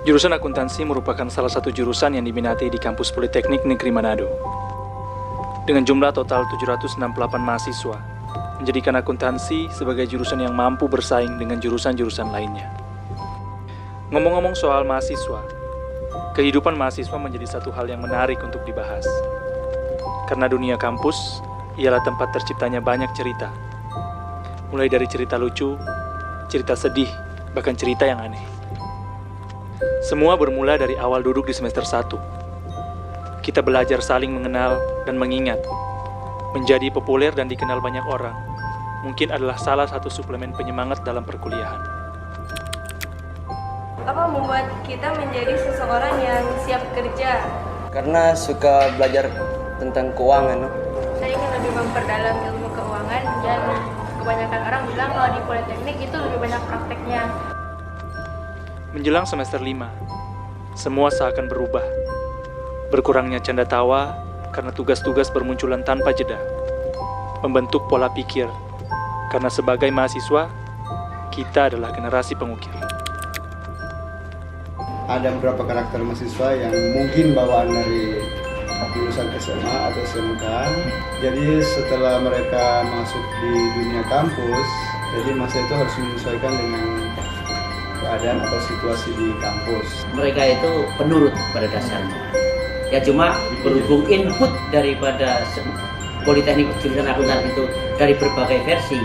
Jurusan akuntansi merupakan salah satu jurusan yang diminati di kampus Politeknik Negeri Manado. Dengan jumlah total 768 mahasiswa, menjadikan akuntansi sebagai jurusan yang mampu bersaing dengan jurusan-jurusan lainnya. Ngomong-ngomong soal mahasiswa, kehidupan mahasiswa menjadi satu hal yang menarik untuk dibahas. Karena dunia kampus ialah tempat terciptanya banyak cerita. Mulai dari cerita lucu, cerita sedih, bahkan cerita yang aneh. Semua bermula dari awal duduk di semester 1. Kita belajar saling mengenal dan mengingat. Menjadi populer dan dikenal banyak orang mungkin adalah salah satu suplemen penyemangat dalam perkuliahan. Apa membuat kita menjadi seseorang yang siap kerja? Karena suka belajar tentang keuangan. Saya ingin lebih memperdalam ilmu keuangan dan kebanyakan orang bilang kalau di Politeknik itu lebih banyak prakteknya. Menjelang semester 5, semua seakan berubah. Berkurangnya canda tawa karena tugas-tugas bermunculan tanpa jeda. Membentuk pola pikir, karena sebagai mahasiswa, kita adalah generasi pengukir. Ada beberapa karakter mahasiswa yang mungkin bawaan dari lulusan SMA atau SMK. Jadi setelah mereka masuk di dunia kampus, jadi masa itu harus menyesuaikan dengan keadaan atau situasi di kampus. Mereka itu penurut pada dasarnya. Ya cuma berhubung input daripada Politeknik jurusan akuntan itu dari berbagai versi.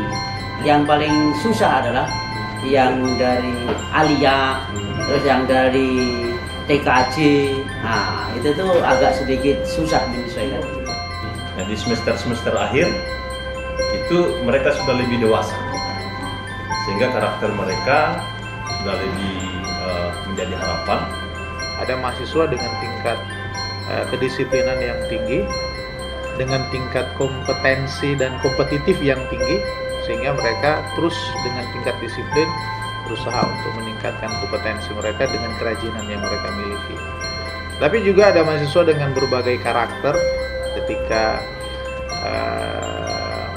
Yang paling susah adalah yang dari Alia, terus yang dari TKJ. Nah, itu tuh agak sedikit susah menyesuaikan. Nah, di semester akhir itu mereka sudah lebih dewasa, sehingga karakter mereka sudah lebih menjadi harapan. Ada mahasiswa dengan tingkat kedisiplinan yang tinggi, dengan tingkat kompetensi dan kompetitif yang tinggi, sehingga mereka terus dengan tingkat disiplin berusaha untuk meningkatkan kompetensi mereka dengan kerajinan yang mereka miliki. Tapi juga ada mahasiswa dengan berbagai karakter ketika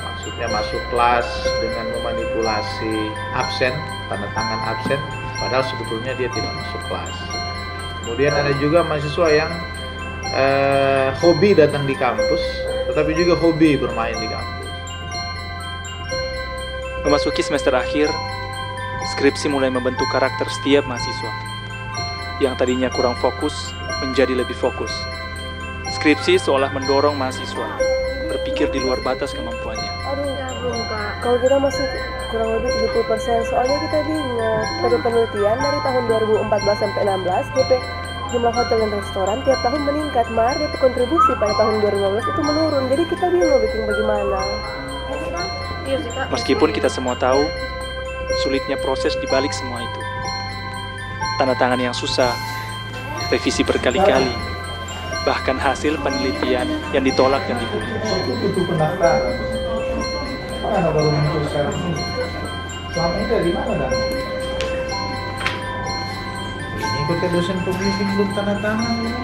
maksudnya masuk kelas dengan memanipulasi absen, tanda tangan absen, padahal sebetulnya dia tidak masuk kelas. Kemudian ada juga mahasiswa yang hobi datang di kampus, tetapi juga hobi bermain di kampus. Memasuki semester akhir, skripsi mulai membentuk karakter setiap mahasiswa. Yang tadinya kurang fokus, menjadi lebih fokus. Skripsi seolah mendorong mahasiswa berpikir di luar batas kemampuannya. Aduh, ya belum Kak. Kalau kita masih kurang lebih 70%, soalnya kita bingung. Dari penelitian dari tahun 2014 sampai 16, DP jumlah hotel dan restoran tiap tahun meningkat, DP kontribusi pada tahun 2015 itu menurun. Jadi kita bingung bikin bagaimana. Meskipun kita semua tahu sulitnya proses di balik semua itu. Tanda tangan yang susah, revisi berkali-kali, bahkan hasil penelitian yang ditolak dan dibuli. Itu pendaftaran. Mana baru muncul sekarang ini? Selama ini dari mana dah? Ini kota dosen pembimbing belum tanda tangan ini.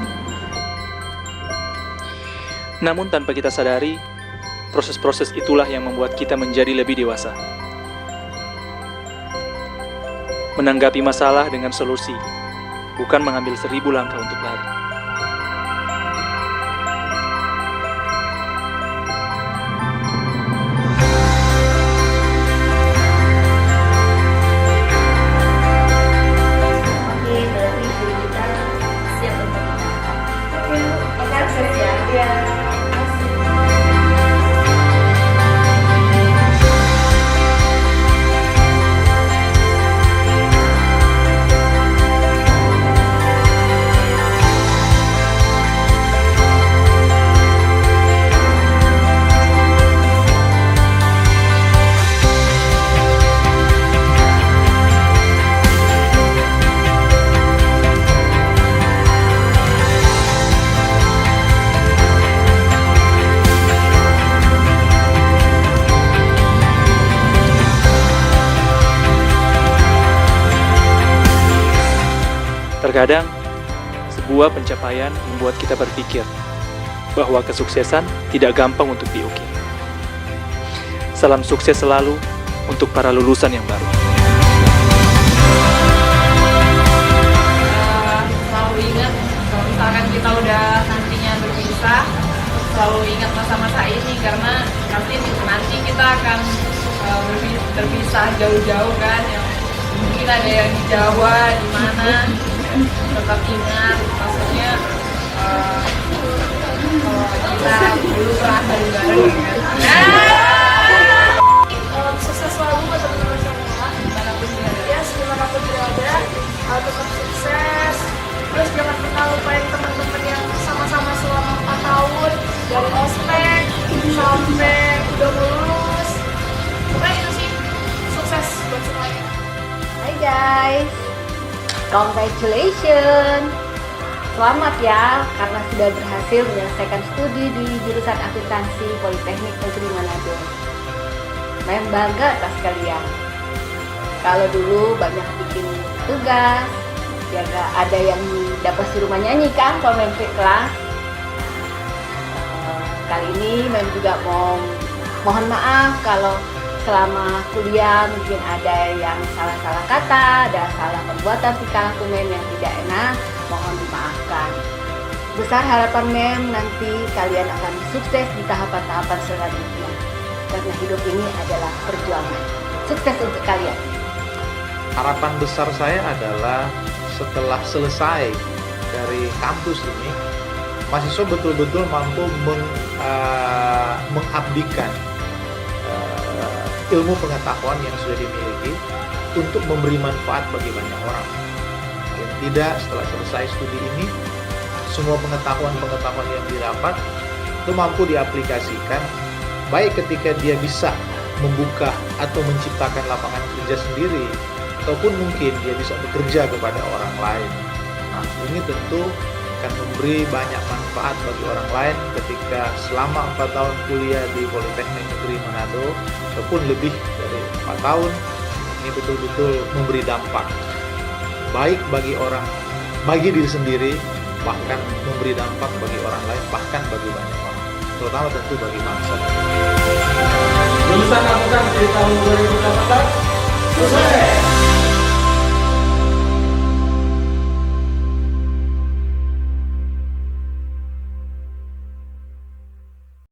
Namun tanpa kita sadari, proses-proses itulah yang membuat kita menjadi lebih dewasa. Menanggapi masalah dengan solusi, bukan mengambil 1000 langkah untuk lari. Oke, berarti kita siap untuk ini. Oke, makasih ya. Ya. Terkadang, sebuah pencapaian membuat kita berpikir bahwa kesuksesan tidak gampang untuk diukir. Salam sukses selalu untuk para lulusan yang baru. selalu ingat masa-masa ini karena nanti kita akan terpisah jauh-jauh kan, yang mungkin ada yang di Jawa, di mana, tetap ingat maksudnya kita dulu pernah bareng-bareng kan. Sukses selalu buat teman-teman semua, Dimanapun berada. ya dimanapun berada, tetap sukses. Terus jangan pernah lupain teman-teman yang sama-sama selama 4 tahun dari ospek sampai udah lulus. Pokoknya itu sih, sukses buat semuanya. Hai guys, congratulations. Selamat ya, karena sudah berhasil menyelesaikan studi di jurusan akuntansi Politeknik Negeri Manado. Mem bangga atas kalian. Kalau dulu banyak bikin tugas, ya gak ada yang dapat suruh nyanyi kan kalau memimpin kelas. Kali ini Mem juga mohon maaf kalau selama kuliah mungkin ada yang salah-salah kata, ada salah perbuatan tingkah Mem yang tidak enak, mohon dimaafkan. Besar harapan Mem nanti kalian akan sukses di tahapan-tahapan selanjutnya. Karena hidup ini adalah perjuangan. Sukses untuk kalian. Harapan besar saya adalah setelah selesai dari kampus ini, mahasiswa betul-betul mampu mengabdikan ilmu pengetahuan yang sudah dimiliki untuk memberi manfaat bagi banyak orang. Paling tidak setelah selesai studi ini, semua pengetahuan yang didapat itu mampu diaplikasikan, baik ketika dia bisa membuka atau menciptakan lapangan kerja sendiri, ataupun mungkin dia bisa bekerja kepada orang lain. Nah, ini tentu akan memberi banyak manfaat bagi orang lain ketika selama 4 tahun kuliah di Politeknik Negeri Manado, ataupun lebih dari 4 tahun, ini betul-betul memberi dampak baik bagi diri sendiri, bahkan memberi dampak bagi orang lain, bahkan bagi banyak orang, terutama tentu bagi bangsa. Lulusan akuntansi tahun 2018 sukses.